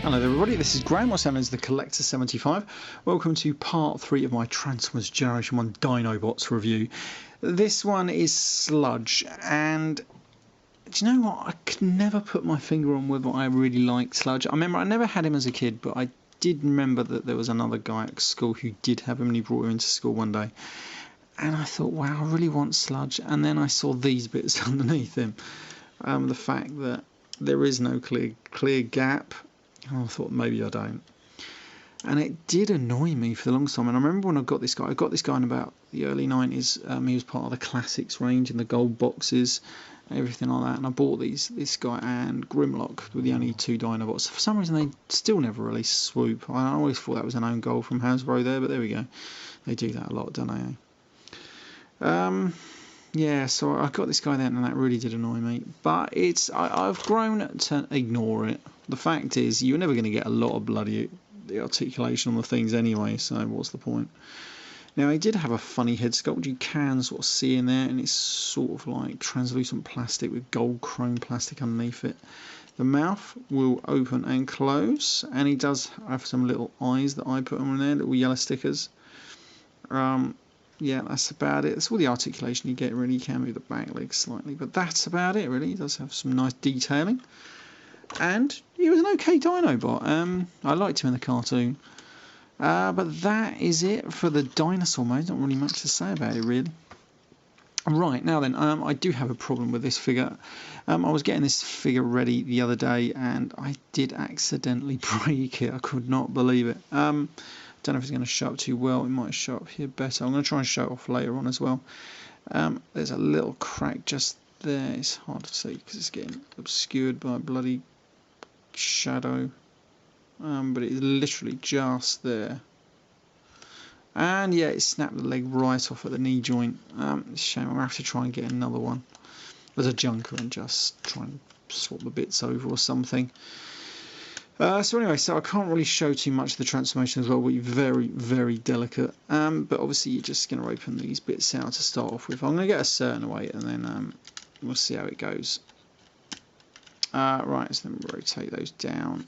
Hello there everybody, this is Graham, also known as the Collector 75. Welcome to part 3 of my Transformers Generation 1 Dinobots review. This one is Sludge, and do you know what? I could never put my finger on whether I really liked Sludge. I remember I never had him as a kid, but I did remember that there was another guy at school who did have him, and he brought him into school one day. And I thought, wow, I really want Sludge. And then I saw these bits underneath him. The fact that there is no clear gap. And I thought maybe I don't. And it did annoy me for the longest time. And I remember when I got this guy in about the early 90s. He was part of the Classics range in the gold boxes, everything like that. And I bought this guy and Grimlock were the only two Dinobots. For some reason they still never released Swoop. I always thought that was an own goal from Hasbro there, but there we go. They do that a lot, don't they? Yeah, so I got this guy then, and that really did annoy me. But I've grown to ignore it. The fact is, you're never going to get a lot of bloody the articulation on the things anyway, so what's the point? Now, he did have a funny head sculpt. You can sort of see in there, and it's sort of like translucent plastic with gold chrome plastic underneath it. The mouth will open and close, and he does have some little eyes that I put on there, little yellow stickers. Yeah, that's about it. That's all the articulation you get, really. You can move the back legs slightly, but that's about it, really. He does have some nice detailing. And he was an okay Dinobot. I liked him in the cartoon. But that is it for the dinosaur mode. Not really much to say about it, really. Right, now then, I do have a problem with this figure. I was getting this figure ready the other day, and I did accidentally break it. I could not believe it. Don't know if it's going to show up too well. It might show up here better. I'm going to try and show it off later on as well. There's a little crack just there. It's hard to see because it's getting obscured by a bloody shadow. But it's literally just there. And yeah, it snapped the leg right off at the knee joint. It's a shame. I'm going to have to try and get another one as a junker and just try and swap the bits over or something. So anyway, so I can't really show too much of the transformation as well, but very, very delicate. But obviously you're just going to open these bits out to start off with. I'm going to get a certain weight and then we'll see how it goes. Right, so then rotate those down.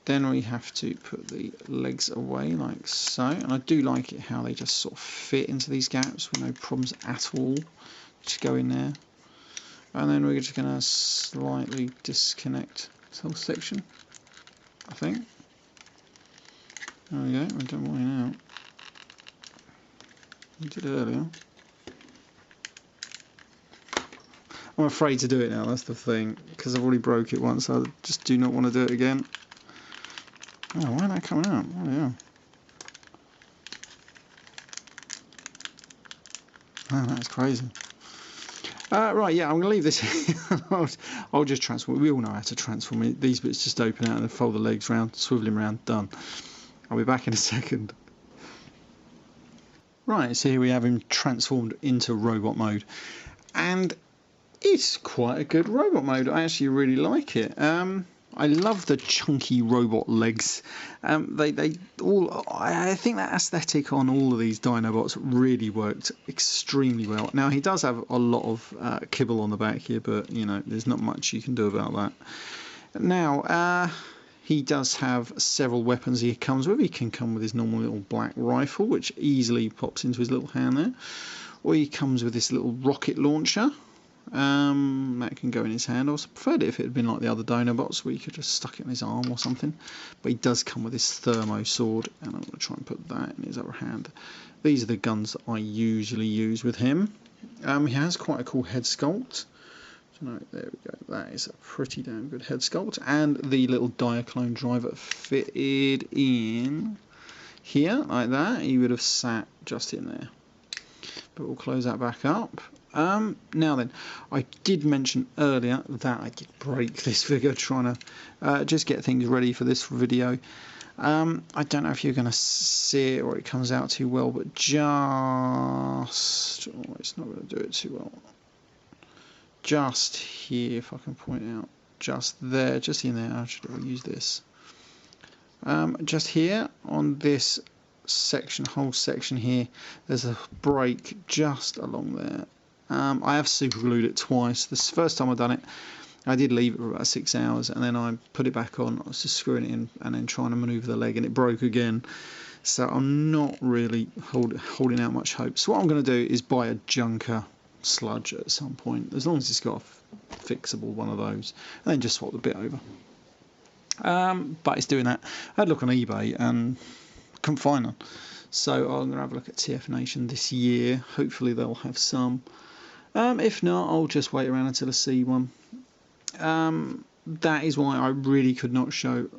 Then we have to put the legs away like so. And I do like it how they just sort of fit into these gaps with no problems at all. Just go in there. And then we're just going to slightly disconnect this whole section, I think. There we go, we're done way now. We did it earlier. I'm afraid to do it now, that's the thing, because I've already broke it once, so I just do not want to do it again. Oh, why isn't that coming out? Oh, yeah. Oh, that's crazy. Right, yeah, I'm going to leave this here. I'll just transform. We all know how to transform it. These bits just open out and fold the legs round, swivel him round, done. I'll be back in a second. Right, so here we have him transformed into robot mode. And it's quite a good robot mode. I actually really like it. I love the chunky robot legs. I think that aesthetic on all of these Dinobots really worked extremely well. Now he does have a lot of kibble on the back here, but you know there's not much you can do about that. Now he does have several weapons he comes with. He can come with his normal little black rifle, which easily pops into his little hand there, or he comes with this little rocket launcher. That can go in his hand. I would have preferred it if it had been like the other Dinobots where you could just stuck it in his arm or something, but he does come with his thermo sword, and I'm going to try and put that in his other hand. These are the guns that I usually use with him. He has quite a cool head sculpt. So no, there we go, that is a pretty damn good head sculpt, and the little Diaclone driver fitted in here like that. He would have sat just in there, but we'll close that back up. Now then, I did mention earlier that I did break this figure trying to just get things ready for this video. I don't know if you're going to see it or it comes out too well, but just... oh, it's not going to do it too well. Just here, if I can point out, just there, just in there, actually I'll use this. Just here on this section, whole section here, there's a break just along there. I have super glued it twice. This first time I've done it, I did leave it for about 6 hours, and then I put it back on. I was just screwing it in and then trying to manoeuvre the leg, and it broke again. So I'm not really holding out much hope. So what I'm going to do is buy a junker sludge at some point, as long as it's got a fixable one of those, and then just swap the bit over. But it's doing that. I had a look on eBay and couldn't find one. So I'm going to have a look at TF Nation this year. Hopefully they'll have some. If not, I'll just wait around until I see one. That is why I really could not show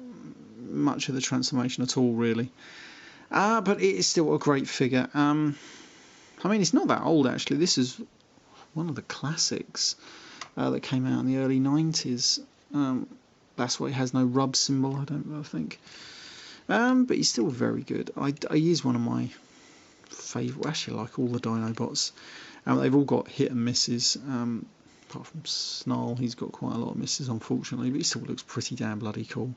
much of the transformation at all, really. But it is still a great figure. I mean, it's not that old, actually. This is one of the classics that came out in the early 90s. That's why it has no rub symbol, I think. But he's still very good. He is one of my favourite. Actually, I like all the Dinobots. They've all got hit and misses. Apart from Snarl, he's got quite a lot of misses, unfortunately, but he still looks pretty damn bloody cool.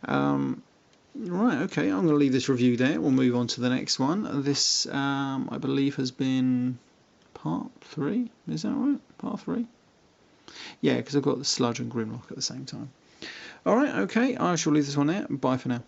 Right, okay, I'm going to leave this review there. We'll move on to the next one. This, I believe, has been part 3. Is that right? Part 3? Yeah, because I've got the Sludge and Grimlock at the same time. Alright, okay, I shall leave this one there. Bye for now.